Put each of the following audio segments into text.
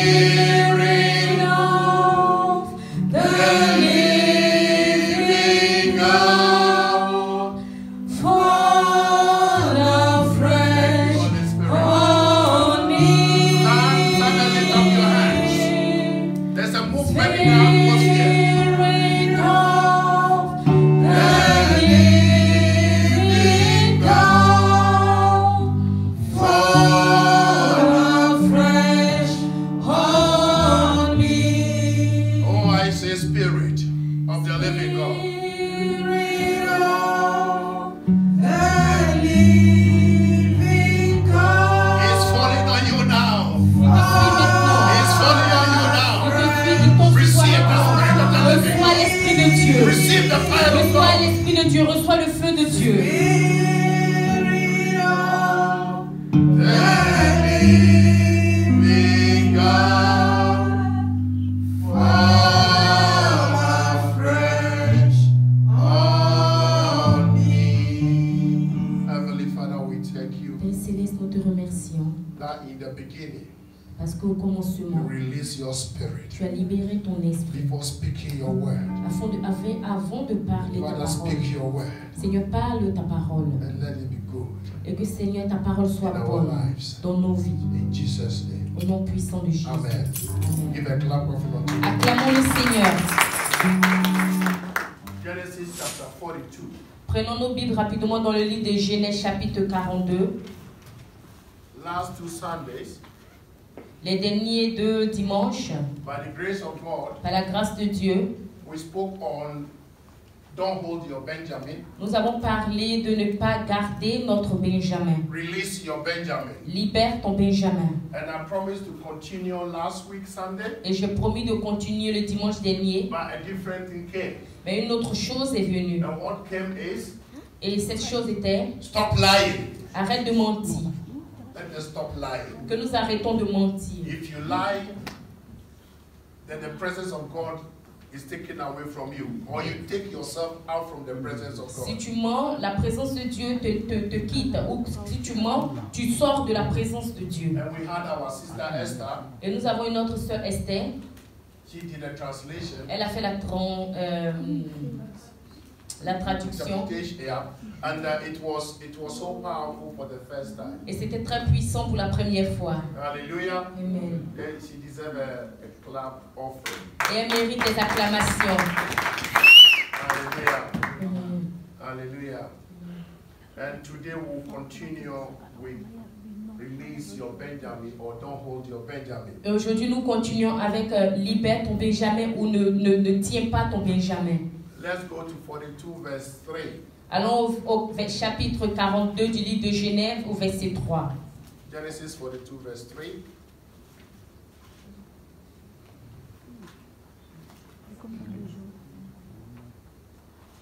Spirit of the living God, fall afresh on me. Lift up your hands. There's a movement in the atmosphere. Spirit of the living God, fall afresh on me. Oh, I say Spirit of the living God. Spirit of the living God, It's falling on you now. It's fall falling on you now. Receive the Spirit of the living Reçois God. l'Esprit de Dieu. Receive the fire of Reçois God. l'Esprit de Dieu. Reçois le feu de Dieu. The living God, fall afresh on me. Heavenly Father, we thank you Père Céleste, nous te remercions that in the beginning parce qu'au you commencement, release your spirit tu as libéré ton esprit before speaking your word. avant de parler ta Father, parole. speak your word Seigneur, parle ta parole and let it be good et que Seigneur, ta parole soit in our bonne lives. dans nos vies. In Jesus' name. Au nom puissant de Jésus. Amen. Amen. Give a clap of unto him. Acclamons le Seigneur. Genesis chapter 42. Prenons nos Bibles rapidement dans le livre de Genèse chapitre 42. Last two Sundays, Les derniers deux dimanches, by the grace of God, par la grâce de Dieu, we spoke on Don't Hold Your Benjamin, nous avons parlé de ne pas garder notre Benjamin. Release Your Benjamin. Libère ton Benjamin. And I promised to continue last week Sunday, Et j'ai promis de continuer le dimanche dernier, but a different thing came. mais une autre chose est venue. And what came is, Et cette chose était, stop lying. arrête de mentir. Let us stop lying. Que nous arrêtons de mentir. If you lie, then the presence of God is taken away from you, or you take yourself out from the presence of Si God. tu mens, la présence de Dieu te quitte. Ou si tu mens, tu sors de la présence de Dieu. And we had our sister Esther. Et nous avons une autre sœur Esther. She did a translation. Elle a fait la traduction. Interpretation, yeah. And it was so powerful for the first time. Et c'était très puissant pour la première fois. Hallelujah. Amen. And she deserves a clap offering. Et elle mérite des acclamations. Hallelujah. Amen. Hallelujah. And today we'll continue with Release Your Benjamin or Don't Hold Your Benjamin. Et aujourd'hui, nous continuons avec libère ton Benjamin ou ne tiens pas ton Benjamin. Let's go to 42 verse 3. Allons au chapitre 42 du livre de Genèse au verset 3. Genesis 42 verse 3.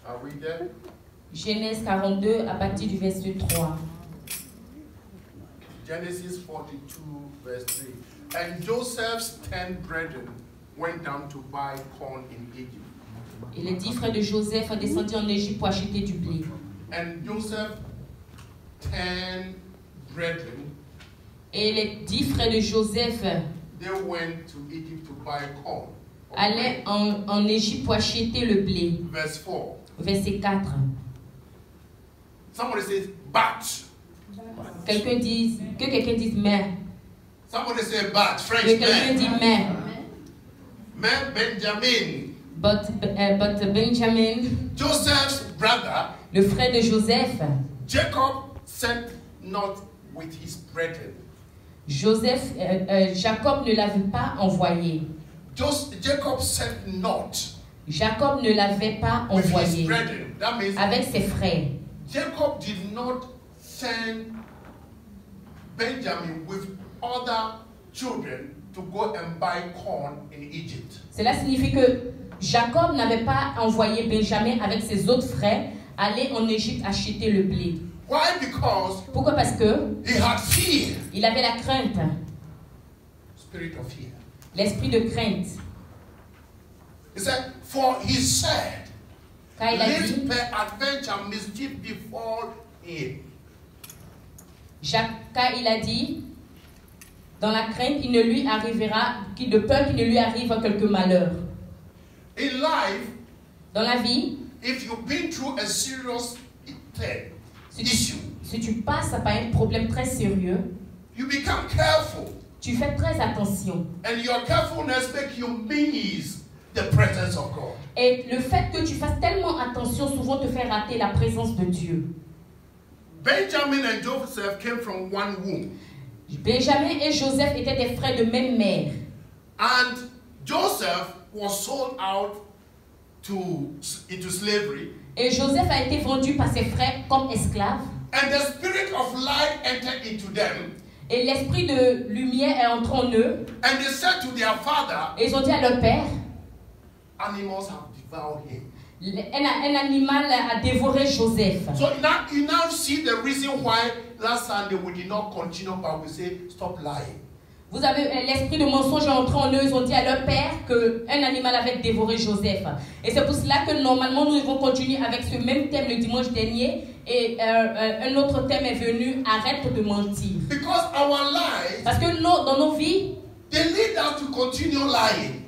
Are we there? Genèse 42 à partir du verset 3. Genesis 42 verse 3. And Joseph's 10 brethren went down to buy corn in Egypt. Et les 10 frères de Joseph sont descendus en Égypte pour acheter du blé. And Joseph's 10 brethren, Et les 10 frères de Joseph they went to Egypt to buy corn. allaient en Égypte pour acheter le blé. Verse 4. Verset 4. Somebody says, but. Que quelqu'un dise mais. Somebody say, but. Que French quelqu'un man. dit mais. Man Benjamin. But Benjamin, Joseph's brother, le frère de Joseph, Jacob sent not with his brethren. Jacob ne l'avait pas envoyé. Jacob sent not Jacob ne l'avait pas with his envoyé brethren. That means avec ses frères. Jacob did not send Benjamin with other children to go and buy corn in Egypt. Cela signifie que Jacob n'avait pas envoyé Benjamin avec ses autres frères aller en Égypte acheter le blé. Why? Because Pourquoi? Parce que he had fear. il avait la crainte, Spirit of fear. l'esprit de crainte. He said, for he said, Car il a let dit, peradventure mischief befall him. car il a dit, Dans la crainte, il ne lui arrivera, de peur qu'il ne lui arrive quelque malheur. In life, Dans la vie, if you've been through a serious issue, si tu passes par un problème très sérieux, you become careful. tu fais très attention. And your carefulness makes you miss the presence of God. Et le fait que tu fasses tellement attention souvent te fait rater la présence de Dieu. Benjamin and Joseph came from one womb. Benjamin et Joseph étaient des frères de même mère. And Joseph was sold out into slavery. Et Joseph a été vendu par ses frères comme esclave. And the spirit of light entered into them. Et l'esprit de lumière est entré en eux. And they said to their father, Et ils ont dit à leur père, animals have devoured him. un animal a dévoré Joseph. So now you now see the reason why last Sunday we did not continue, but we say stop lying. Vous avez l'esprit de mensonge entré en eux. Ils ont dit à leur père qu'un animal avait dévoré Joseph. Et c'est pour cela que normalement nous devons continuer avec ce même thème le dimanche dernier. Et un autre thème est venu, arrête de mentir. Because our lives, Parce que dans nos vies, they lead us to continue lying.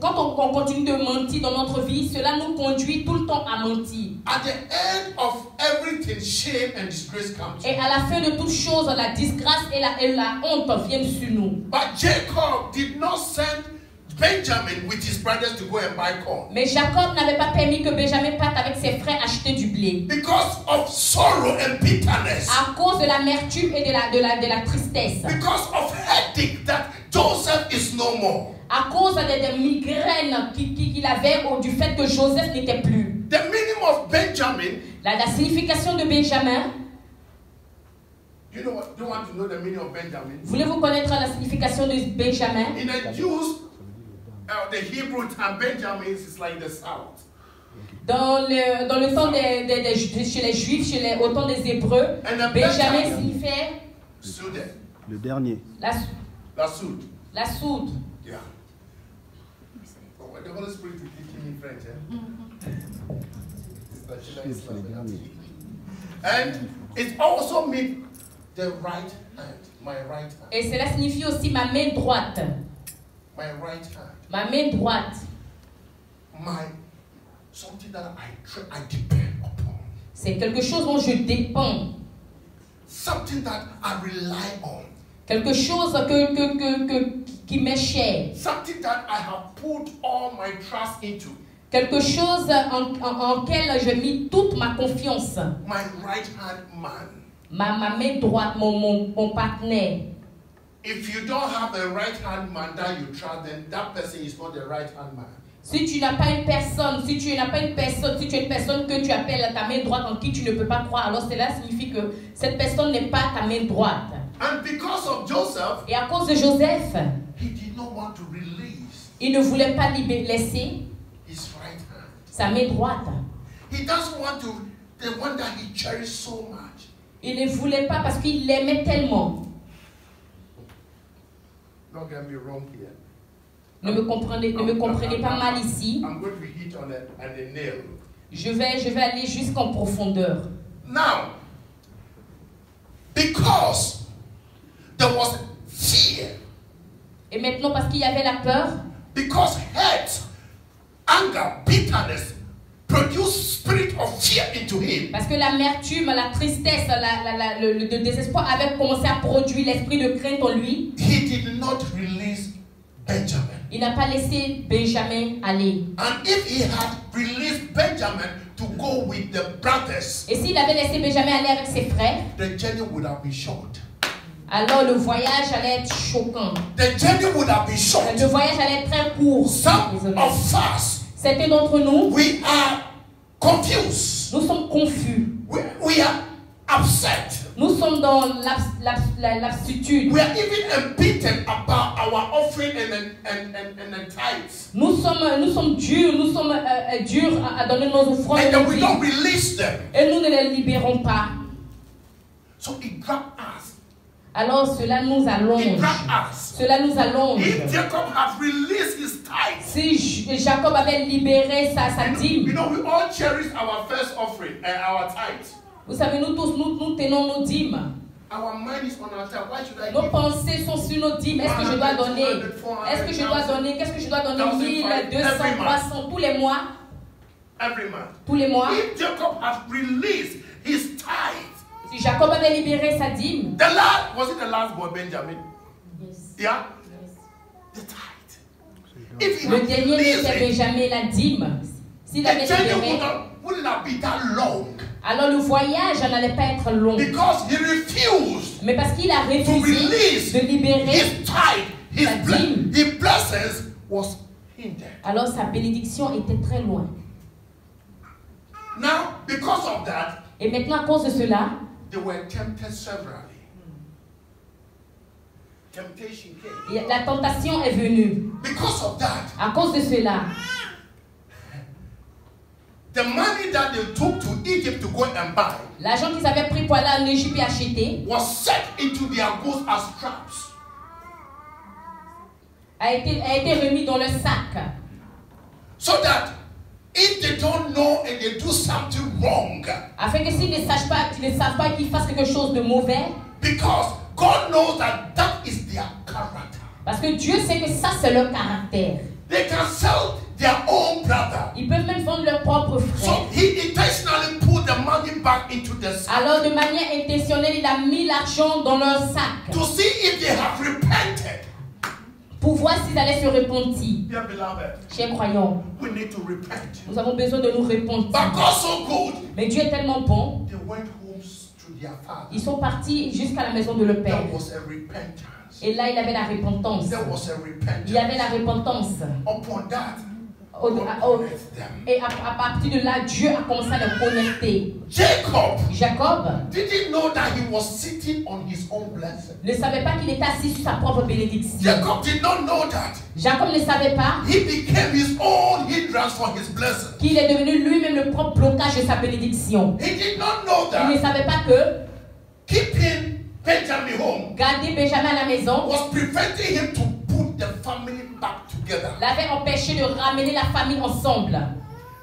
Quand on continue de mentir dans notre vie, cela nous conduit tout le temps à mentir. At the end of everything, shame and disgrace come to Et à la fin de toute chose, la disgrâce et la honte viennent sur nous. But Jacob did not send Benjamin with his brothers to go and buy corn. Mais Jacob n'avait pas permis que Benjamin parte avec ses frères acheter du blé. Because of sorrow and bitterness. À cause de l'amertume et de la tristesse. Because of headache that Joseph is no more. À cause des migraines qu'il avait du fait que Joseph n'était plus. The meaning of Benjamin. La signification de Benjamin. You don't want to know the meaning of Benjamin? Voulez-vous connaître la signification de Benjamin? In the Jews, the Hebrew term Benjamin is like the south. Dans le temps chez les Juifs, au temps des Hébreux, Benjamin signifiait le dernier. La soude. La soude. Yeah. Oh, the Holy Spirit will teach me in French. And it also means the right hand, my right hand. Et cela signifie aussi ma main droite. My right hand. Ma main droite. Something that I depend upon. C'est quelque chose dont je dépends. Something that I rely on. Quelque chose qui m'est cher. Something that I have put all my trust into. Quelque chose en quel j'ai mis toute ma confiance. My right hand man. Ma main droite, mon partenaire. If you don't have a right hand man that you trust, then that person is not the right hand man. Si tu n'as pas une personne, si tu es une personne que tu appelles ta main droite en qui tu ne peux pas croire, alors cela signifie que cette personne n'est pas ta main droite. And because of Joseph, et à cause de Joseph, he did not want to release il ne voulait pas laisser his right hand. Sa main droite. He doesn't want to, the one that he cherished so much. Il ne voulait pas parce qu'il l'aimait tellement. Don't get me wrong here. Ne me comprenez pas mal ici. I'm going to hit on a nail. Je vais aller jusqu'en profondeur. Now, because there was fear. Et maintenant, parce qu'il y avait la peur. Because hate, anger, bitterness produced spirit of fear into him. Parce que l'amertume, la tristesse, le désespoir avait commencé à produire l'esprit de crainte en lui. He did not release Benjamin. Il n'a pas laissé Benjamin aller. And if he had released Benjamin to go with the brothers, et s'il avait laissé Benjamin aller avec ses frères, the journey would have been short. Alors le voyage allait être choquant. The journey would have been short. Le voyage allait être très court. Some of us, certains d'entre nous, we are confused. Nous sommes confus. We are upset. Nous sommes dans l'absitude. We are even embittered about our offering and tithes. Nous sommes durs à donner nos offrandes. And then we don't release them. Et nous ne les libérons pas. So it grabbed us. Alors cela nous allonge. It grabbed us. Cela nous allonge. If Jacob had released his tithe, si Jacob avait libéré sa dîme, you know, we all cherish our first offering and our tithe. Vous savez, nous tous, nous tenons nos dîmes. Our mind is on our time. Why should I Nos give? pensées sont sur nos dîmes. Est-ce que je dois donner? Est-ce que je dois donner? Qu'est-ce que je dois donner? 1000, 200, 300 tous les mois? Every month. Tous les mois. If Jacob had released his tithe, Si Jacob avait libéré sa dîme. was it the last boy Benjamin? Yes. Yeah? The tithe. If he Le had dernier released n'était it, jamais la dîme. S'il the avait journey libéré, wouldn't have been that long. alors le voyage n'allait pas être long. Because he refused Mais parce qu'il a to refusé release de libérer, his tithe, sa dîme. his blessings was hindered. alors sa bénédiction était très loin. Now, because of that, Et maintenant, à cause de cela, they were tempted severally. Temptation came. la tentation est venue. Because of that, À cause de cela, the money that they took to Egypt to go and buy l'argent qu'ils avaient pris pour aller en Égypte et acheter was set into their goods as traps. a été remis dans le sac. So that if they don't know and they do something wrong, Afin que s'ils ne savent pas qu'ils fassent quelque chose de mauvais, because God knows that that is their character. parce que Dieu sait que ça c'est leur caractère. They can sell their own brother. Ils peuvent même vendre leur propre frère. So he intentionally put the money back into the sack Alors de manière intentionnelle, il a mis l'argent dans leur sac to see if they have repented. pour voir s'ils allaient se repentir. Dear beloved, Chers croyants, we need to repent. nous avons besoin de nous repentir. But God's so good, Mais Dieu est tellement bon, they went home to their father. ils sont partis jusqu'à la maison de leur père. There was a repentance. Et là, il avait la repentance. There was a repentance. Il y avait la repentance. Upon that, Au- God au- connects them. Et à partir de là, Dieu a commencé à le connecter. Jacob Jacob didn't know that he was sitting on his own blessing. ne savait pas qu'il était assis sur sa propre bénédiction. Jacob did not know that Jacob ne savait pas he became his own hindrance for his blessing. qu'il est devenu lui-même le propre blocage de sa bénédiction. He did not know Il ne that savait pas que keeping Benjamin home garder Benjamin à la maison was preventing him to put the family back together. l'avait empêché de ramener la famille ensemble.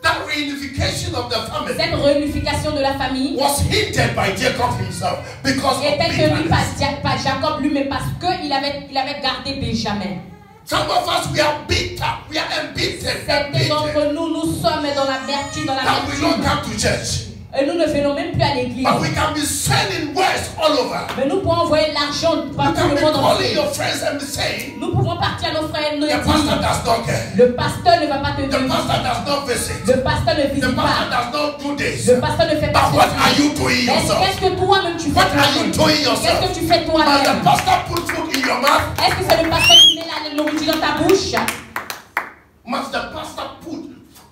That reunification of the family Cette réunification de la famille was hindered by Jacob himself because of était tenue bitterness. par Jacob lui-même parce qu'il avait gardé Benjamin. Some of us, we are bitter, we are embittered, Certains d'entre nous, nous sommes dans l'amertume, dans that we don't l'amertume. come to church. Et nous ne venons même plus à l'église. But we can be sending words all over. Mais nous pouvons envoyer l'argent You partout can le be monde calling entier. your friends and be saying, Nous pouvons partir à nos frères et nous the dire, pastor does not care. le pasteur ne va pas te The dire, pastor does not visit. le pasteur ne The visite pastor pas, does not do this. le pasteur ne fait pas But what are ceci. you doing Mais yourself? qu'est-ce que toi-même tu fais What are you toi-même? doing Qu'est-ce yourself? que tu fais Must the toi-même? pastor put food in your mouth? Est-ce que c'est le pasteur qui met la nourriture dans ta bouche? Must the pastor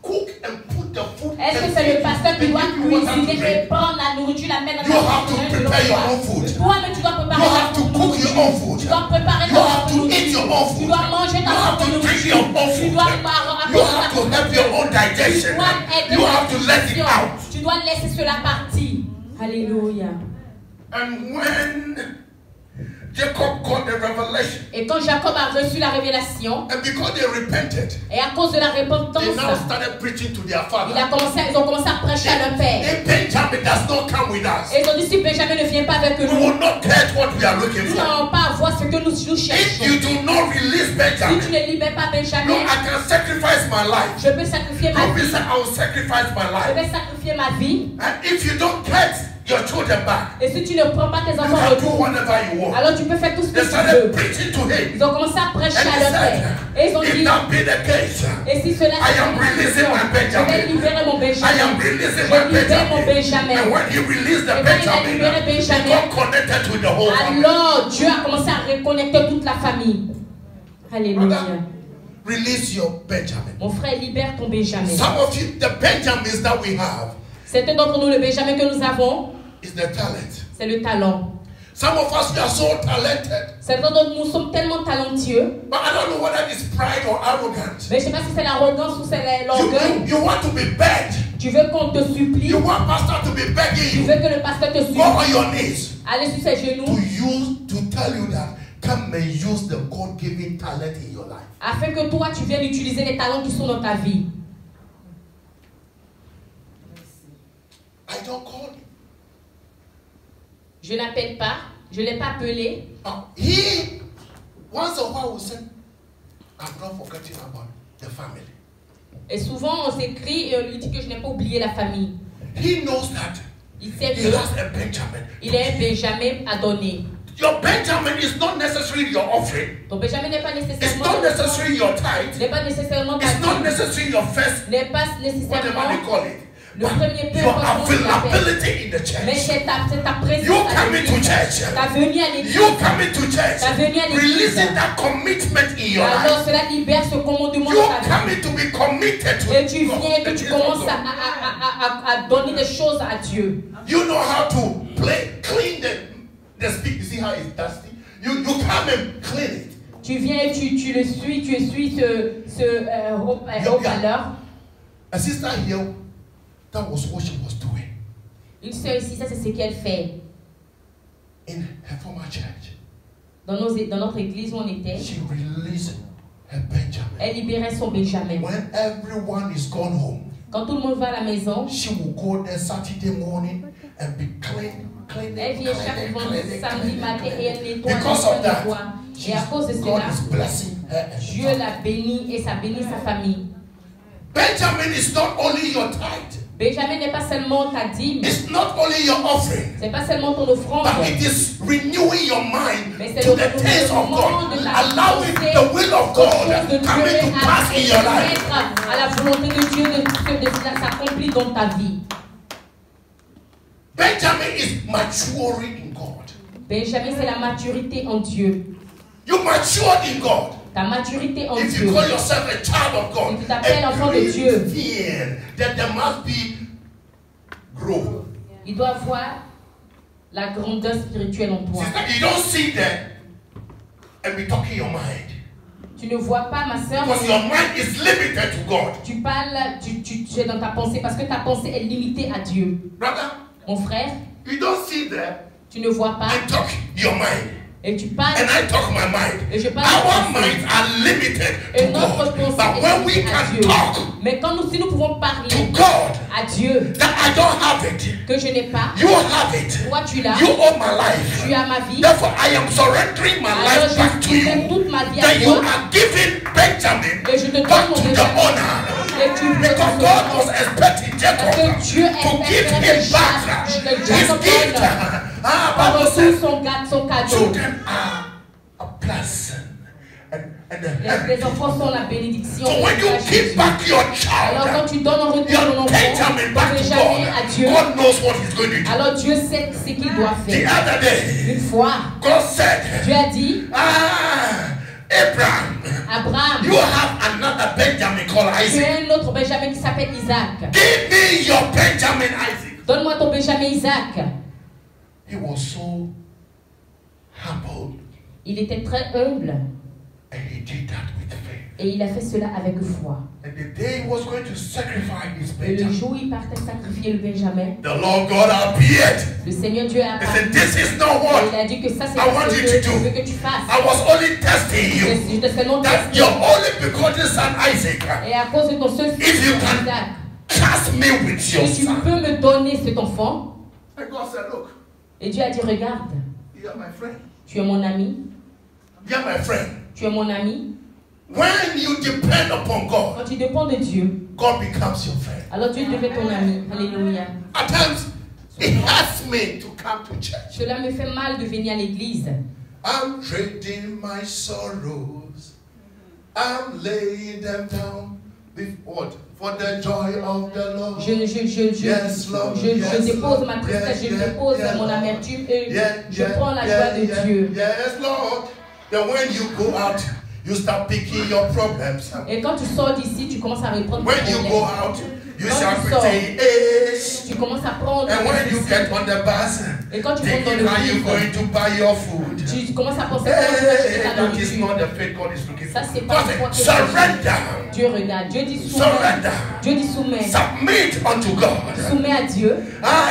cook and put the food? Est-ce que c'est le pasteur qui doit cuisiner et prendre la nourriture, la mettre dans You ta have to bouche? prepare your own food. Toi-même tu dois You préparer have to ta cook your own food. Tu dois préparer You ta have propre to eat your own nourriture. Tu food. dois manger ta You have propre to drink nourriture. your own Tu food. dois You have to help your own digestion. Tu dois aider You ta have to let it digestion. out. Tu dois laisser cela partir. Alléluia. And when Jacob got the revelation, Et quand Jacob a reçu la révélation, and because they repented, et à cause de la they repentance, now started preaching to their father. ils ont commencé à prêcher à leur père. If Benjamin does not come with us, Et ils ont dit, si Benjamin ne vient pas avec we nous, will not get what we are looking nous for. n'allons pas avoir ce que nous If cherchons. you do not release Si tu Benjamin, ne libères pas no, Benjamin, I can sacrifice my life. je peux sacrifier ma Don't vie. say I will sacrifice my Je life. vais sacrifier ma vie. And if you don't get your children back, Et si tu ne prends pas tes you enfants en can do retour, whatever you want. alors tu peux faire tout ce que They tu started veux. preaching to him. Ils ont commencé à prêcher And à he leur père. Et ils ont said, dit, if that be the case, et si cela I am releasing my je vais Benjamin. libérer mon I Benjamin. am releasing Je my libère mon Benjamin. And Benjamin. when he released the Et quand il a Benjamin, libéré he Benjamin, got connected with the whole family. alors Dieu a commencé à reconnecter toute la famille. Alléluia. Release your Benjamin. Mon frère, libère ton Benjamin. Some of you, the Benjamins that we have Certains d'entre nous, le Benjamin que nous avons, is the talent. c'est le talent. Some of us, we are so talented. Certains d'entre nous sommes tellement talentueux, But I don't know whether it's pride or arrogance. mais je ne sais pas si c'est l'arrogance ou c'est l'orgueil. You want to be begged. Tu veux qu'on te supplie, You want pastor to be tu begging you. veux que le pasteur te Go supplie, on your knees aller sur ses genoux, to tell you that come and use the God-given talent in your life. afin que toi, tu viennes utiliser les talents qui sont dans ta vie. I don't call you. Je n'appelle pas. Je ne l'ai pas appelé. He, once a while, will say, I'm not forgetting about the family. Et souvent, on s'écrit et on lui dit que je n'ai pas oublié la famille. He knows that Il sait he has a Benjamin. qu'il a un Benjamin à donner. Your Benjamin is not necessarily your offering. Ton Benjamin n'est pas It's nécessairement not necessarily your tithe. n'est pas nécessairement ta It's not dîme, necessarily your first, n'est pas whatever nécessairement they call it. le premier peu Your important de la paix. availability in the Mais church. c'est ta présence You à coming to l'église. church. Ta venue à l'église. You coming to church. Ta venue à l'église. Releasing that commitment in your Alors life. cela libère ce commandement You de ta vie. coming to be committed to Et tu viens et que the tu things of commences God. à donner des choses à Dieu. You know how to clean the speak. You see how it's dusty? You come and clean it. Tu viens et tu essuies ce haut-parleur. A sister here, that was what she was doing Une sœur ici, ça c'est ce qu'elle fait. in her former church. Dans notre église où on était, She released her Benjamin. elle libérait son Benjamin. When everyone is gone home, Quand tout le monde va à la maison, she will go there Saturday morning and be cleaning. elle vient chaque vendredi, samedi matin et elle nettoie, Because of that, Et à cause de God cela, is blessing her. and Dieu her. la bénit et ça bénit sa famille. Benjamin is not only your tithe. Benjamin n'est pas seulement ta dîme, It's not only your offering. c'est pas seulement ton offrande, But it is renewing your mind mais c'est to le the things of renouvellement God, de ta allowing pensée the will of aux God choses de Dieu coming to et pass in your life. permettre à la volonté de Dieu de s'accomplir dans ta vie. Benjamin is maturing in God. Benjamin, c'est la maturité en Dieu. You mature in God. Ta maturité en If Dieu. you call yourself a child of God, Si tu t'appelles enfant de Dieu, that there must be growth. il doit avoir la grandeur spirituelle en toi. Sister, you don't sit there and be talking your mind. Tu ne vois pas, ma soeur, Because your mind is limited to God. tu parles, tu es dans ta pensée parce que ta pensée est limitée à Dieu. Brother, Mon frère, you don't sit there tu ne vois pas and talk your mind. et tu parles And I talk my mind. et je parle Our de ta pensée. minds are limited Et to notre God. pensée But est when we limitée à can Dieu. talk Mais quand si nous pouvons parler to God à Dieu that I don't have it, que je n'ai pas, you have it. toi tu l'as, You own my life. tu as ma vie, Therefore, I am surrendering my alors life back je to donne you. toute ma vie à That you toi are giving Benjamin et je te donne back mon to the Benjamin. owner. Et tu veux Because God was expecting Jacob parce que Dieu to give espérait him back que his Jacob gift. en Bible retour says son cadeau. children are a blessing and a Les help. enfants sont la bénédiction. So when you give back your Alors quand child, tu donnes en retour ton your enfant, Benjamin back to Benjamin à God, Dieu, God knows what he's going to do. alors Dieu sait ce qu'il doit The faire. other day, Une fois, God said, Dieu a dit, Abraham, Abraham, you have another Benjamin called tu Isaac. as un autre Benjamin qui s'appelle Isaac. Give me your Benjamin Isaac. Donne-moi ton Benjamin Isaac. He was so humble Il était très humble and he did that with faith. et il a fait cela avec foi. And the day he was going to sacrifice his Et le Benjamin, jour où il partait sacrifier le Benjamin, the Lord God appeared. le Seigneur Dieu a He apparu. said, this is not Et what il a dit que ça c'est I want ce you que to je do. veux que tu fasses. I was only testing you. Je te seulement That testé. your only begotten son Isaac, Et à cause de ton seul If fils you can- Isaac, trust me with your si tu son. peux me donner cet enfant. And God said, look, Et Dieu a dit, regarde, you are my friend. tu es mon ami, You are my friend. tu es mon ami. When you depend upon God, Quand tu dépends de Dieu, God becomes your friend. alors Dieu devient ton ami. Alléluia. At times, it hurts me to come to church. Cela me fait mal de venir à l'église. I'm trading my sorrows. I'm laying them down with what? For the joy of the Lord. Je dépose ma tristesse, je dépose mon amertume et je prends la joie de Dieu. Yes, Lord. Then when you go out, you start picking your problems. Et quand tu sors d'ici, tu commences à reprendre tes When you go problèmes. out, you Quand start tu sors, pretending, "Hey." tu commences à prendre And when you tes get on the bus, Et quand tu montes dans thinking how le you livre, going to buy your food. tu commences à penser comment tu vas acheter Hey, ta that is nourriture. not the faith God is looking Ça, for. c'est pas la foi God que said, surrender. Dieu regarde. Dieu dit soumets. Surrender. Dieu dit soumets. Submit unto God. Soumets à Dieu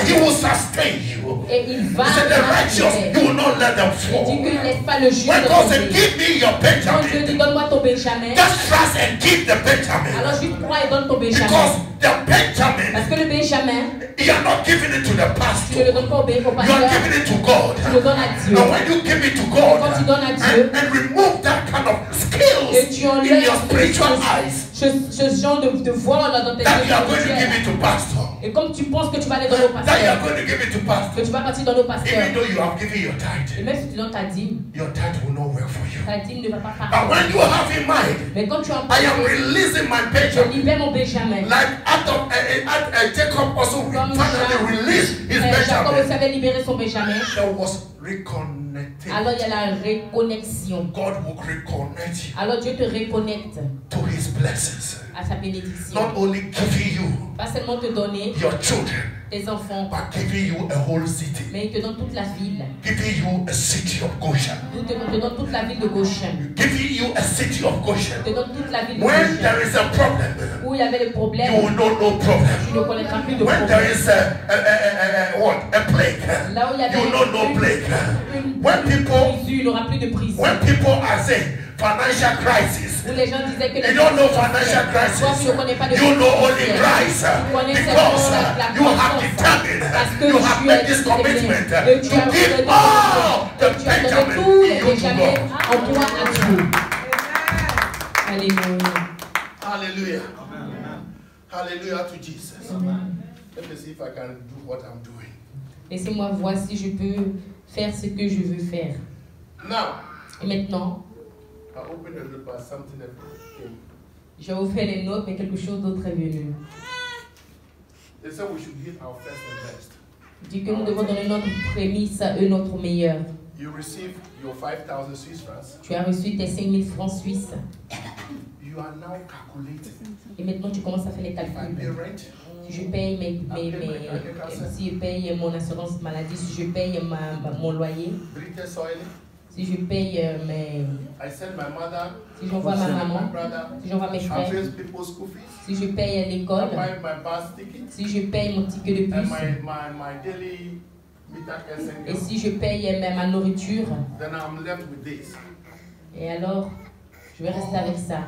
He will sustain you. et il va He said, the righteous, t'assurer. you will not let them Il dit fall. qu'il ne laisse pas le juste When God said, tomber. give me your Quand Dieu dit Benjamin, donne-moi ton Benjamin, just trust and give the Benjamin. alors juste crois et donne ton Benjamin. Because the Benjamin, Parce que le Benjamin, you are not giving it to the tu pastor. ne le donnes pas au You are pasteur, giving it to God. tu le donnes à Dieu. And when you give it to God Quand tu donnes à Dieu, and remove that kind of et skills tu in enlèves your spiritual eyes, ce genre de voile dans tes that yeux you are going to give spirituels. it to pastor, Et comme tu penses que tu vas aller donner au that you are pasteur, going to give it to que pastor, tu vas partir dans le pasteur, even though you have given your et tithe, même si tu donnes ta dîme, your tithe will not work for you. ta dîme ne va pas But partir. when you have in mind, Mais quand tu en I am parles, releasing my je Benjamin, libère mon Benjamin. like Jacob also Comme finally released his Jacob Benjamin. savait libérer son Benjamin. There was reconnecting. Alors il y a la reconnexion. God will reconnect you Alors Dieu te reconnecte to his blessings. à sa bénédiction. Not only giving you Pas seulement te donner your children, tes enfants, but giving you a whole city. mais il te donne toute la ville. Giving you a city of Goshen. Il te donne toute la ville de Goshen. Giving you a city of Il Goshen. te donne toute la ville de When Goshen. there is a problem, Où il y avait des you problèmes, will know no problem. tu ne connaîtras plus de When there problèmes. is a plague, Là où il y avait you will know no plague. une When people, prison, il n'aura plus de prison. when people are saying financial crisis, Où les gens disaient que you don't know financial Toi, crisis. tu ne connais pas de You know only financière. Christ Tu connais because seulement la you have croissance. determined, Parce que you have tu made as this déterminé. commitment Et tu as to give donné all the tu as donné Benjamin tous les in you to Benjamins God. en toi à Dieu. Alléluia. Hallelujah. Hallelujah to Jesus. Let me see if I can do what I'm doing. Laissez-moi voir si je peux faire ce que je veux faire. Now, Et maintenant, I opened the book, but something else came. j'ai ouvert les notes, mais quelque chose d'autre est venu. They said we should give our first and best. Il dit que nous devons donner notre prémisse à eux, notre meilleur. You receive your 5,000 Swiss francs. Tu as reçu tes 5000 francs suisses. You are now calculating. Et maintenant, tu commences à faire les If I pay calculs. rent, Si je paye si je paye mon assurance maladie, si je paye mon loyer, British soil, si je paye mes, I send my mother, si j'envoie ma my maman, brother, si j'envoie mes I frères, pay people's school fees, si je paye I l'école, buy my bus ticket, si je paye mon ticket de and bus, my daily meter et si je paye ma nourriture, then I'm left with this. et alors je vais rester avec ça.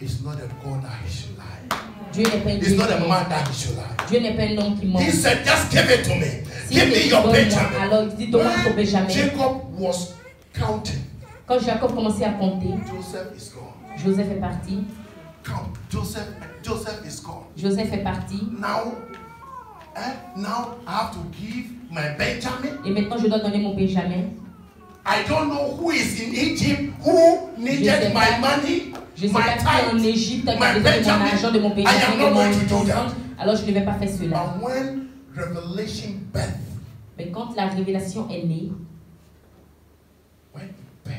It's not a God that he should lie. Dieu n'est pas un It's Dieu not a qui ment. man that he should lie. Dieu n'est pas un homme qui ment. He said, just give it to me. Si Give me il your donne, Benjamin. alors il dit donne-moi ton Benjamin. Jacob was counting. Quand Jacob commençait à compter, Joseph is gone. Joseph est parti. Count. Joseph is gone. Joseph est parti. Now I have to give my Benjamin. Et maintenant je dois donner mon Benjamin. I don't know who is in Egypt who needed my money. Je ne sais My pas qui en tithe, Égypte qui my a besoin de mon Benjamin. argent, de mon I am Benjamin, not de going to do mon that. offrande. Alors je ne vais pas faire cela. But when revelation birth, Mais quand la révélation est née, when birth,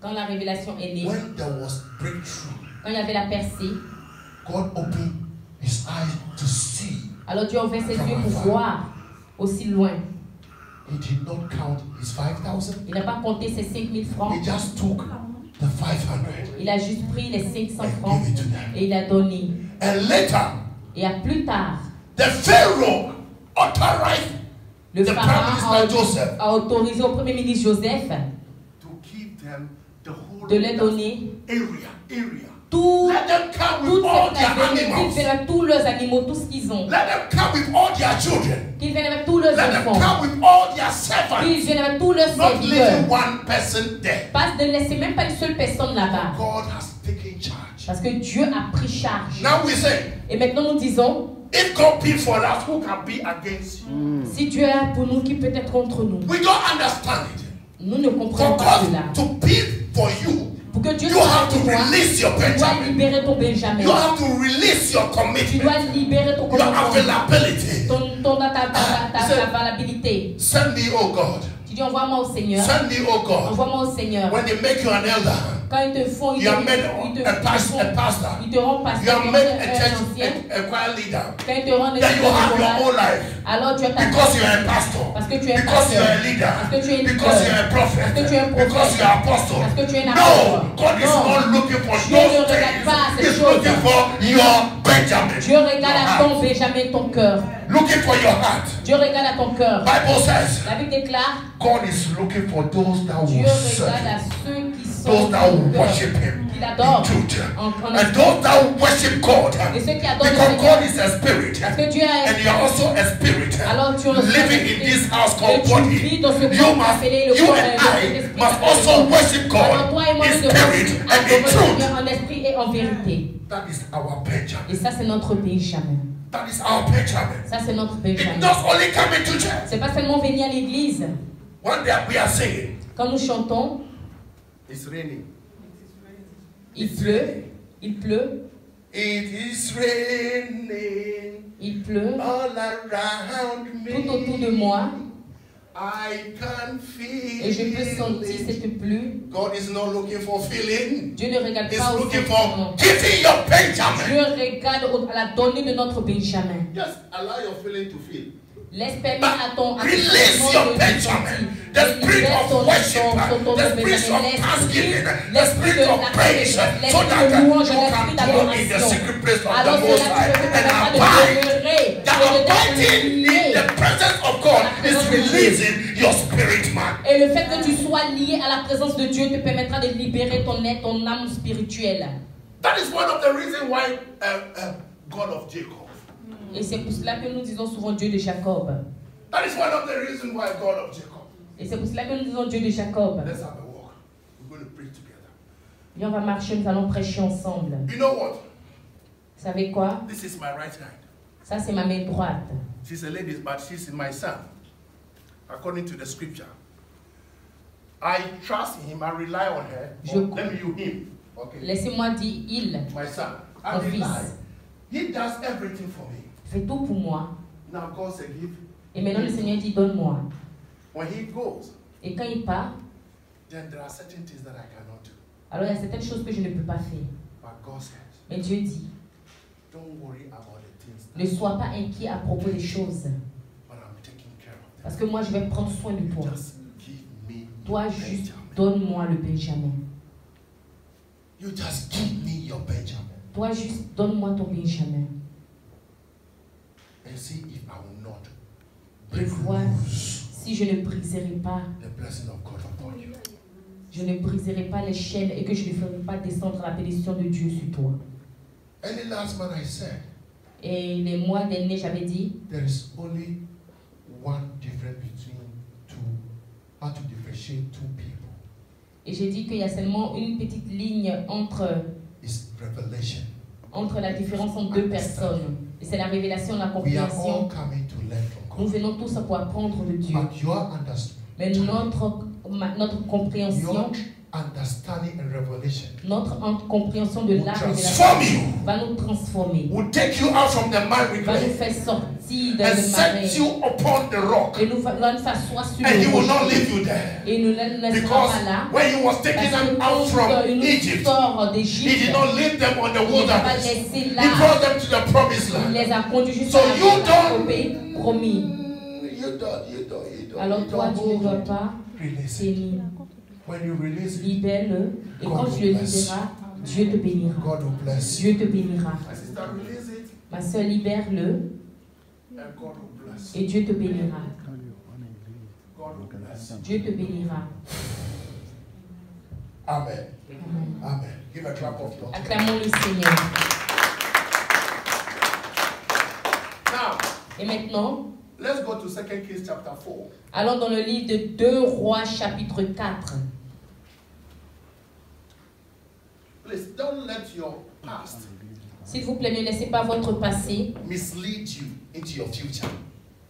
quand la révélation est née, when there was breakthrough, quand il y avait la percée, God opened his eyes to see. alors Dieu a ouvert ses yeux pour voir aussi loin. He did not count his 5,000. Il n'a pas compté ses 5000 francs. He just took the 500 Il a juste pris les 500 and francs gave it to them. et il a donné. And later, Et à plus tard, the Pharaoh authorized le the Prime pharaon Minister Joseph a autorisé au premier ministre Joseph to give them the whole de leur donner area. tout, Let them come with toute all cette their terre, qu'ils animals. viennent avec tous leurs animaux, tout ce qu'ils ont. Let them come with all their children. Qu'ils viennent avec tous leurs Let them enfants. come with all their servants. Qu'ils viennent avec tous leurs Not serviteurs. leaving one person there. Pas de laisser même pas une seule personne là-bas. God has taken charge. Parce que Dieu a pris charge. Now we say, Et maintenant nous disons, if God be for us, who can be against you? si Dieu est pour nous, qui peut être contre nous? We don't understand it. Nous ne comprenons For pas God cela. to be for you, Pour que Dieu you soit have to pour toi, release your tu dois Benjamin. libérer ton Benjamin. You have to release your Tu dois commitment, libérer ton your commitment, availability. ta valabilité. Send me, oh God. Tu dis envoie-moi au Seigneur. Send me, oh God. Envoie-moi au Seigneur. When they make you an elder, Quand ils te font, ils you are made te a pastor. ils te rendent You pasteur, are made a un church, ancien. a choir leader. Quand ils te rendent Then you have your own life. alors tu as ta Because you are a pastor. Parce que tu es un Because you pasteur. are a leader. Parce que tu es un Because you leader. are a prophet. Parce que tu es un prophète. Because you are apostle. Parce que tu es un No, apôtre. God is Non. not looking for Dieu ne those regarde pas things. ces He's choses. looking for your Benjamin. Dieu regarde Your à heart. ton Benjamin, ton cœur. Looking for your heart. Dieu regarde à ton cœur. Bible says La Bible déclare, God is looking for those that Dieu will serve. regarde à ceux qui those that worship Him qui in l'adorent truth. en And esprit. those that worship God, Et ceux qui adorent le because God Seigneur, is a spirit, parce que Dieu est and you are also a spirit, alors tu es aussi living in this house et called tu body. vis dans ce You corps must, appelé le you corps and I l'esprit must appelé also le corps. worship Alors God toi et moi in nous devons spirit and in adorer le truth. Seigneur en esprit et en vérité. That is our Benjamin. Et ça c'est notre Benjamin. That is our Benjamin. Ça c'est notre It Benjamin. does only come into church. C'est pas seulement venir à l'église. One day we are saying, Quand nous chantons, it's raining. il pleut, il pleut, It is raining il pleut all around me. tout autour de moi I can feel et je peux sentir it. cette pluie. God is not looking for feeling. Dieu ne regarde He's pas au looking sentiment. for giving your Benjamin. Dieu regarde à la donnée de notre Benjamin. Just allow your feeling to feel. Laisse permettre à ton Release your Benjamin. The spirit of worship, the spirit of thanksgiving, the spirit of praise, so that you can dwell in the secret place of the Most High and abide. The abiding in the presence of God is releasing your spirit, man. Et le fait que tu sois lié à la présence de Dieu te permettra de libérer ton être, ton âme spirituelle. That is one of the reasons why God of Jacob. Et c'est pour cela que nous disons souvent Dieu de Jacob. That is one of the reasons why God of Jacob. Et c'est pour cela que nous disons Dieu de Jacob. Let's have a walk. We're going to pray together. Et on va marcher, nous allons prêcher ensemble. You know what? Vous savez quoi? This is my right hand. Ça c'est ma main droite. She's a lady, but she's my son. According to the scripture. I trust in him. I rely on her. Let me use him. Okay. Laissez-moi dire il. My son. I Mon rely. fils. He does everything for me. Fait tout pour moi. Now God said, give. Et maintenant le Seigneur dit donne-moi. When he goes, Et quand il part, then there are certain things that I cannot do. alors il y a certaines choses que je ne peux pas faire. But God says, Mais Dieu dit, don't worry about the things ne sois pas inquiet à propos des choses. but I'm taking care of them. Parce que moi je vais prendre soin de toi. Just give me Toi your juste Benjamin. donne-moi le Benjamin. You just give me your Benjamin. Toi juste donne-moi ton Benjamin. And see if I will not Et break vois loose si je ne briserai pas, the blessing of God upon you. je ne briserai pas les chaînes et que je ne ferai pas descendre la bénédiction de Dieu sur toi. And the last man I said, Et les mois derniers, j'avais dit, there is only one difference between two, how to differentiate two people. et j'ai dit qu'il y a seulement une petite ligne entre It's revelation. la différence entre deux personnes. Et c'est la révélation, la We are all compréhension. coming to learn from Nous God. venons tous pour apprendre de Dieu. But your understanding, Mais notre compréhension, understanding and revelation notre compréhension de will la transform révélation you, va nous transformer, will take you out from the miry va nous clay faire sortir de and le set marais you upon the rock. et nous va nous faire s'asseoir sur And he le will not rocher. leave you there. Et nous ne laissera Because pas là. when he was taking Parce them que out from quand il nous Egypt, sort he d'Égypte, did not leave them on the il ne va pas wilderness. laisser He là. brought them to the promised Il land. les a conduits jusqu'à So you la don't- pays promis. You don't. Alors toi, tu ne dois pas Release it. t'aimer. When you release it, Libère-le. Et quand tu le libéreras, Dieu te bénira. God will bless you. Dieu te bénira. My sister, release it, Ma soeur, libère-le and God will bless you. et Dieu te bénira. God will bless you. Dieu te bénira. Amen. Amen. Amen. Give a clap of applause. Acclamons le Seigneur. Now, Et maintenant, let's go to 2 Kings chapter 4. allons dans le livre de 2 Rois chapitre 4. Please don't let your past S'il vous plaît, ne laissez pas votre passé mislead you into your future.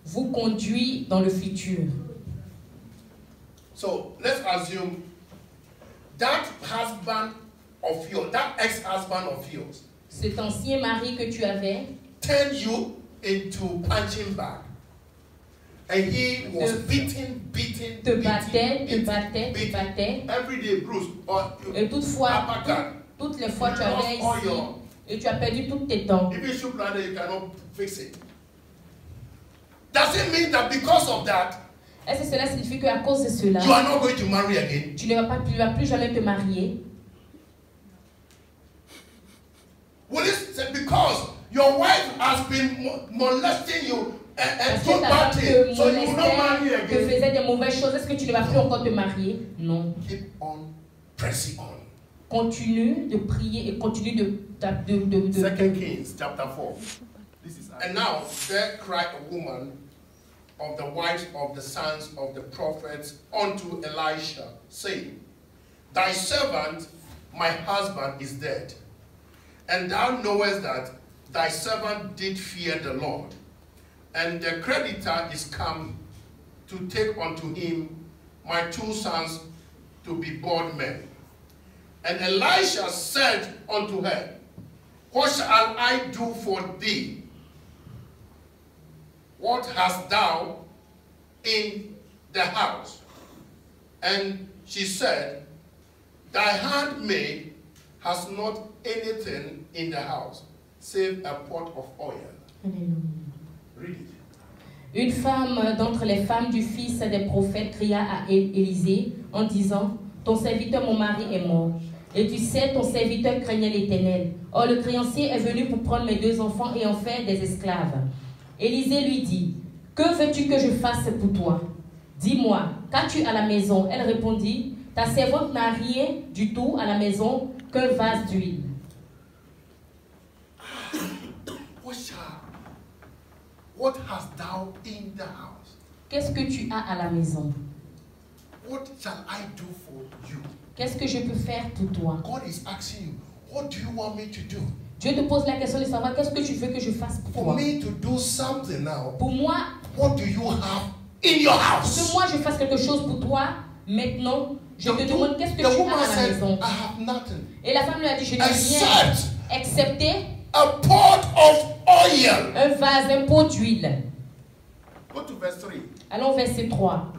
vous conduire dans le futur. So let's assume that husband of yours, that ex-husband of yours, Cet ancien mari que tu avais turned you into punching bag. And he was beating. te battait, te battait, te battait. Every day, Bruce. Or Et toutefois, uppercut. toutes les fois tu avais Lost all ici your- et tu as perdu toutes tes dents. If you shoot bladder, you cannot fix it. Does it mean that because of that, Est-ce que cela signifie qu'à cause de cela, you are not going to marry again? tu ne vas plus jamais te marier? Well, it's because your wife has been molesting you and Parce que doing ta bad femme things, te so you will not marry molestait, te again. faisait des mauvaises choses. Est-ce que tu ne vas plus encore te marier? Non. Keep on pressing on. Continue de prier et continue de 2 Kings chapter 4. This is And now there cried a woman of the wives of the sons of the prophets unto Elisha, saying, Thy servant, my husband, is dead. And thou knowest that thy servant did fear the Lord. And the creditor is come to take unto him my 2 sons to be bondmen. And Elisha said unto her, What shall I do for thee? What hast thou in the house? And she said, Thy handmaid has not anything in the house, save a pot of oil. Read it. Une femme d'entre les femmes du fils des prophètes cria à Élisée en disant, Ton serviteur, mon mari, est mort. Et tu sais, ton serviteur craignait l'Éternel. Or, le créancier est venu pour prendre mes 2 enfants et en faire des esclaves. Élisée lui dit, Que veux-tu que je fasse pour toi? Dis-moi, qu'as-tu à la maison? Elle répondit, Ta servante n'a rien du tout à la maison qu'un vase d'huile. What hast thou in the house? Qu'est-ce que tu as à la maison? What shall I do for you? Qu'est-ce que je peux faire pour toi? God is asking you, what do you want me to do? Dieu te pose la question de savoir qu'est-ce que tu veux que je fasse pour toi. For me to do something now. Pour moi, what do you have in your house? Que moi je fasse quelque chose pour toi, maintenant, je te demande qu'est-ce que tu as à la maison. I have nothing. Et la femme lui a dit, je n'ai rien, excepté a pot of oil. Un vase, un pot d'huile. Go to verse 3. Allons au verset 3.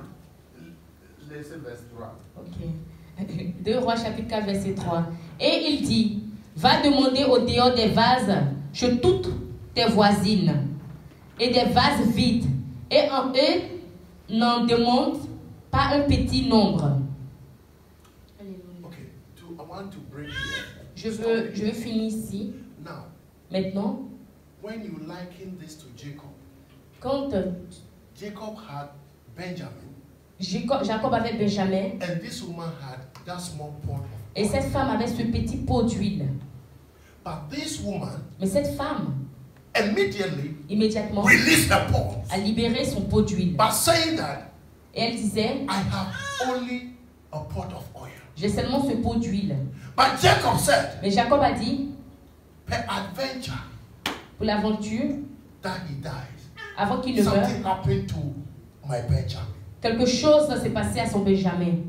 Laissez verset 3. Ok. 2 Rois chapitre 4 verset 3. Et il dit, va demander au dehors des vases chez toutes tes voisines et des vases vides et en eux n'en demande pas un petit nombre. Okay. I want to break here. Je veux finir ici. Now, maintenant, when you liken this to Jacob, quand Jacob had Benjamin, Jacob avait Benjamin, and this woman had that small pot of et cette femme avait ce petit pot d'huile. But this woman, mais cette femme, immédiatement, released her pot, a libéré son pot d'huile. By saying that, et elle disait, I have only a pot of oil. J'ai seulement ce pot d'huile. But Jacob said, mais Jacob a dit, peradventure, pour l'aventure, that he dies, avant qu'il ne meure, happened to my Benjamin. Quelque chose s'est passé à son Benjamin.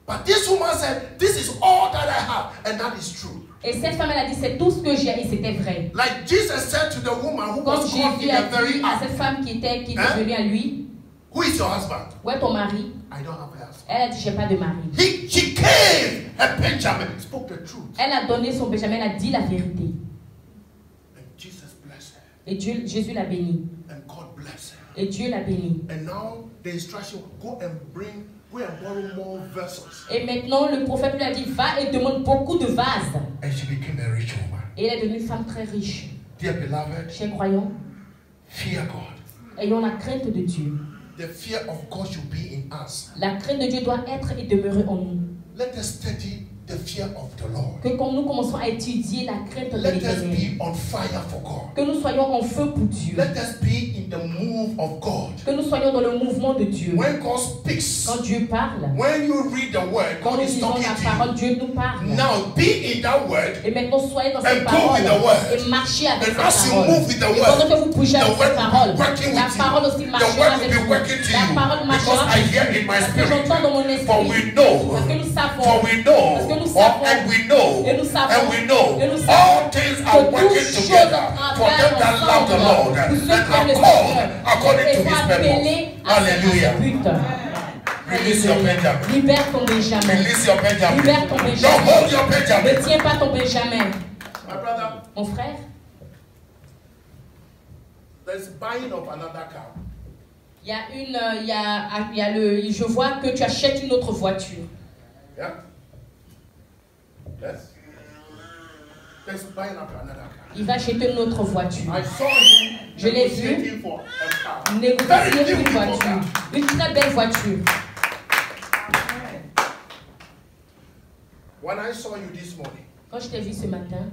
But this woman said, this is all that I have, and that is true. Et cette femme, elle a dit, c'est tout ce que j'ai, et c'était vrai. Like Jesus said to the woman who Comme was caught in the very act. À cette femme qui était venue à lui, who is your husband? Où est ton mari? I don't have a husband. Elle a dit, j'ai pas de mari. She gave her Benjamin, spoke the truth. Elle a donné son Benjamin, elle a dit la vérité. And Jesus blessed her. Et Jésus l'a béni. And God blessed her. Et Dieu l'a béni. And now the instruction, go and borrow more vessels. Et maintenant le prophète lui a dit, va et demande beaucoup de vases. And she became a rich woman. Et elle est devenue une femme très riche. Dear beloved, chers croyants, fear God. Ayons la crainte de Dieu. The fear of God should be in us. La crainte de Dieu doit être et demeurer en nous. Let us study the fear of the Lord. Que quand nous commençons à étudier la crainte de l'Éternel, let us be on fire for God. Que nous soyons en feu pour Dieu. Let us be in the move of God. Que nous soyons dans le mouvement de Dieu. When God speaks, quand Dieu parle, when you read the word, quand God nous is lisons talking la to parole, you. Dieu nous parle. Now be in that word. Et maintenant soyez dans and cette parole et marchez avec cette parole. Et pendant que vous bougez avec cette parole, la parole aussi marchera avec vous. La parole marchera avec vous. Parce que j'entends dans mon esprit. Parce que nous savons. Parce que nous savons. Et nous savons. All things are working together for them that love the Lord and are called according to His purpose. Hallelujah. Release your Benjamin. Libère ton Benjamin. Release your Benjamin. Libère ton Benjamin. Don't hold your Benjamin. Ne tiens pas ton Benjamin. My brother. Mon frère. There's buying of another car. Je vois que tu achètes une autre voiture. Yeah. Yes. There's buying of another car. Il va acheter une autre voiture. I saw him. Je l'ai vu négocier une voiture. Une très belle voiture. When I saw you this morning, quand je t'ai vu ce matin,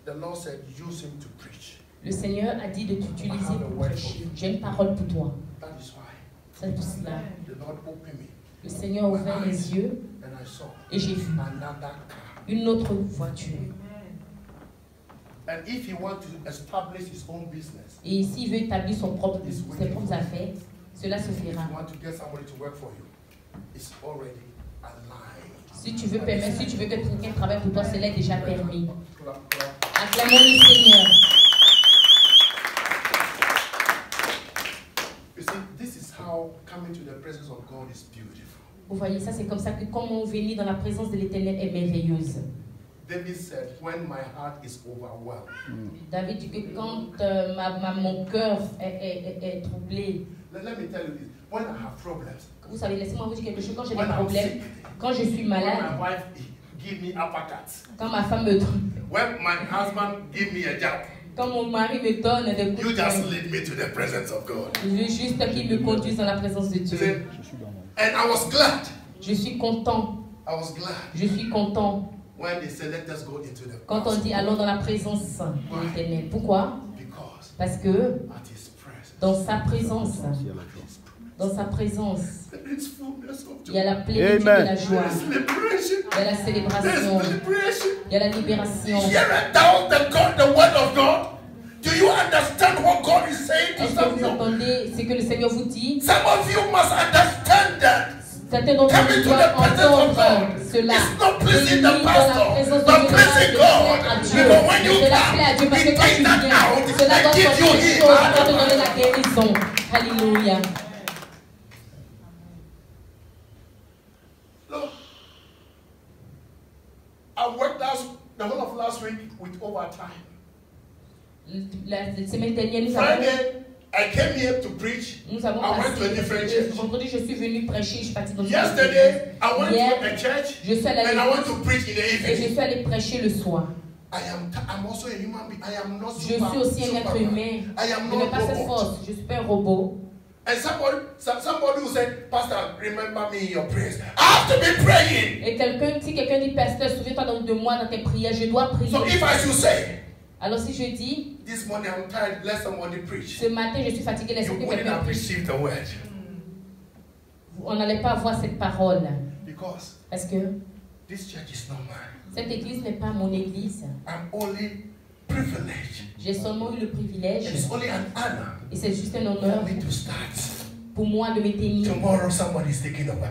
the Lord said, use him to preach. le Seigneur a dit de t'utiliser pour prêcher. J'ai une parole pour toi. That is why C'est pour cela. the Lord opened me. Le Seigneur a ouvert les yeux And I saw et j'ai vu another car. une autre voiture. And if he wants to establish his own business, Et s'il veut établir ses propres affaires, cela se fera. if you want to get somebody to work for you, it's already aligned. Si tu veux permettre, si tu veux que quelqu'un travaille pour toi, cela est déjà permis. Clap, clap. Acclamons le Seigneur. You see, this is how coming to the presence of God is beautiful. Vous voyez, ça c'est comme ça que comment venir dans la présence de l'Éternel est merveilleuse. David said, when my heart is overwhelmed, David dit que quand mon cœur est troublé, let me tell you this, when I have problems, vous savez, laissez-moi vous dire quelque chose, quand j'ai des when I'm problèmes, sick, quand je suis when malade, my wife give me uppercuts, quand ma femme me trompe, when my husband give me a job, quand mon mari me donne des coups you de just poing, lead me to the presence of God. je veux juste qu'il me conduise dans la présence de You see, Dieu. and I was glad. Je suis content, I was glad je suis content when they said, let us go into the quand on dit allons dans la présence de l'Éternel. Pourquoi? because Parce que at his presence, dans sa présence, there is fullness of il y a joy. la plénitude de la Amen. joie, There is liberation. il y a la There célébration, is liberation. il y a la libération. Hearest thou the word of God? Do you understand what God is saying to Est-ce some que vous of you? entendez ce que le Seigneur vous dit? Some of you must understand that Certains d'entre coming vous to the doivent presence of entendre God cela. is not pleasing Venir the dans la pastor, présence de but Dieu, pleasing de God. plaire à Dieu. Because when you Cela plaît à Dieu come, parce He que quand takes tu that viens, out cela and doit gives you sortir des Him. choses, doit te donner la guérison. Alléluia. Look, I worked the whole of last week with overtime. La semaine dernière, Friday, I came here to preach. nous avons I went to a different church. vendredi, je suis venu prêcher, je suis parti dans une Yesterday, I went Hier, to a church je suis allé and I went to preach in the et je evening. suis allé prêcher le soir. I'm also a human being. I am not Je suis aussi un être humain. I am Je n'ai not pas cette robot. force. Je suis pas un robot. And somebody who said, Pastor, remember me in your prayers. I have to be praying. Et si quelqu'un dit, pasteur, souviens-toi de moi dans tes prières, je dois prier. So if I should say, Alors si je dis, this morning I'm tired, let somebody preach. ce matin je suis fatigué, laisse You que wouldn't quelqu'un have prie. received the word. On n'allait pas avoir cette parole. Because Parce que this church is not mine. cette église n'est pas mon église. I'm only privileged. J'ai seulement eu le privilège, It's only an honor et c'est juste un for honneur me to start. pour moi de me tenir. Tomorrow somebody is taking over.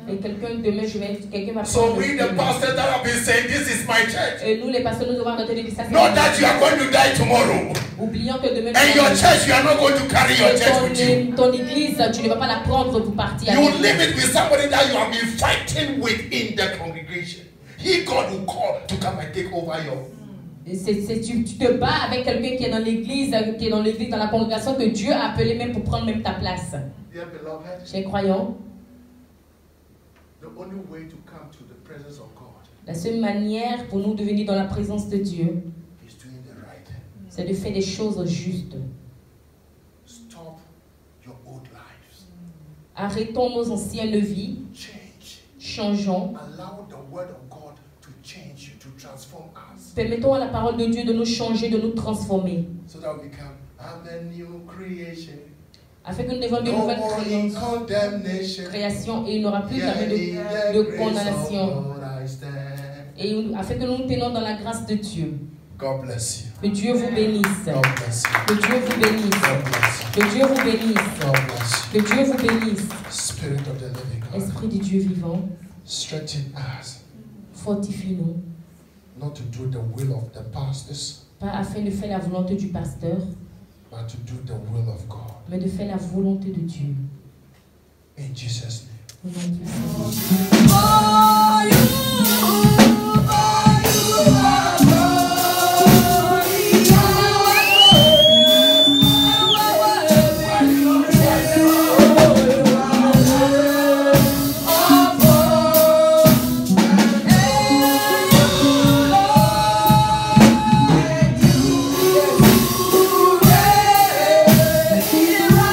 Et demain, quelqu'un va So prendre we, le the chemin. pastors that have been saying, this is my church. Et nous, les pasteurs, nous devons arrêter de dire ça. c'est Know ma that you are going to die tomorrow. Oublions que demain, And your church, you are not going to carry your church with you. ton église, tu ne vas pas la prendre pour partir You avec. leave it with somebody that you have been fighting with in the congregation. He, God, will call to come and take over your. Tu te bats avec quelqu'un qui est dans l'église, dans la congrégation que Dieu a appelé même pour prendre même ta place. Dear beloved, Chers croyants, the only way to come to the presence of God la seule manière pour nous de venir dans la présence de Dieu, is doing the right thing. c'est de faire des choses justes. Stop your old lives. Arrêtons nos anciennes vies, Change. changeons, Allow the word of God to change you, to transform us. permettons à la parole de Dieu de nous changer, de nous transformer, So that we become, I'm a new creation. afin que nous devions de No nouvelles more in condemnation. créations et il n'y aura plus Yeah, jamais in the de grace condamnation. of God I stand. Et afin que nous nous tenions dans la grâce de Dieu. God bless you. Que Dieu vous bénisse. God bless you. Que Dieu vous bénisse. God bless you. Que Dieu vous bénisse. God bless Que Dieu vous bénisse. you. Spirit of the living God, Esprit du Dieu vivant, strengthen us fortifie-nous, not to do the will of the pastors, pas afin de faire la volonté du pasteur, but to do the will of God. mais de faire la volonté de Dieu. In Jesus' name. Au nom du Seigneur.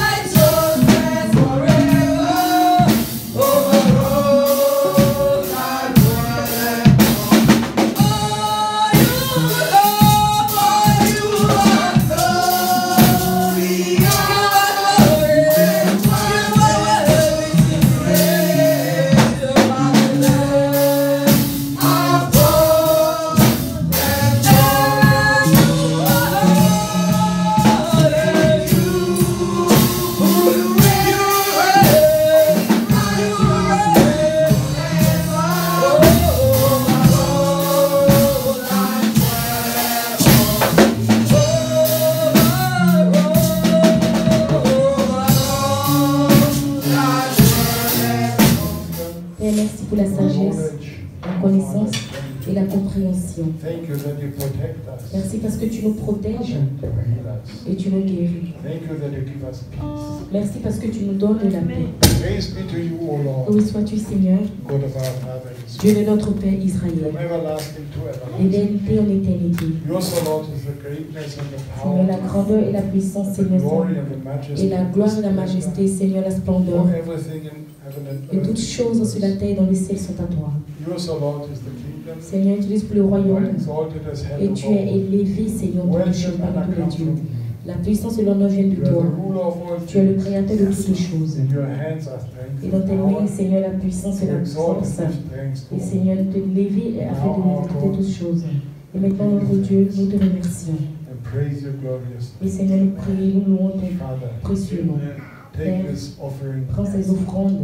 Righteousness forever. Et merci pour la sagesse, la connaissance et la compréhension. Merci parce que tu nous protèges et tu nous guéris. Merci parce que tu nous donnes la paix. Loué sois-tu, Seigneur, Dieu de notre Père Israël, d'éternité en éternité. Seigneur, la grandeur et la puissance, Seigneur, et la gloire et la majesté, Seigneur, la splendeur, et toutes choses sur la terre et dans le ciel sont à toi. Seigneur, tu es pour le royaume et tu es élevé, Seigneur, dans le chemin de tous les dieux. La puissance et l'honneur viennent de toi. Tu es le créateur de toutes les choses. Et dans tes mains, Seigneur, la puissance et la force. Et Seigneur, de te lever et afin de méditer toutes choses. Et maintenant, notre Dieu, nous te remercions. Et Seigneur, nous prions, nous louons ton précieux nom. Père, prends ces offrandes,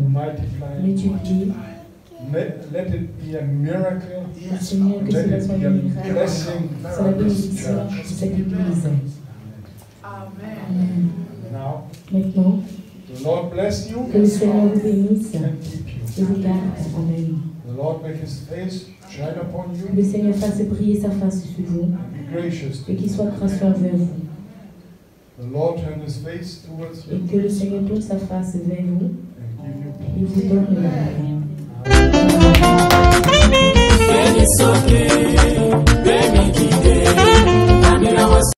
multiplie. Let it be a miracle. Seigneur, que cela soit un miracle. C'est la bénédiction de cette église. Amen. Maintenant, the Lord bless you que le Seigneur vous bénisse and keep you. et vous garde. Amen. The Lord make his face shine upon you. Que le Seigneur fasse briller sa face sur vous And be gracious to et you. qu'il soit gracieux envers vous. The Lord turn his face towards Et you que le Seigneur tourne sa face vers vous and give you et vous donne la paix. And it's okay.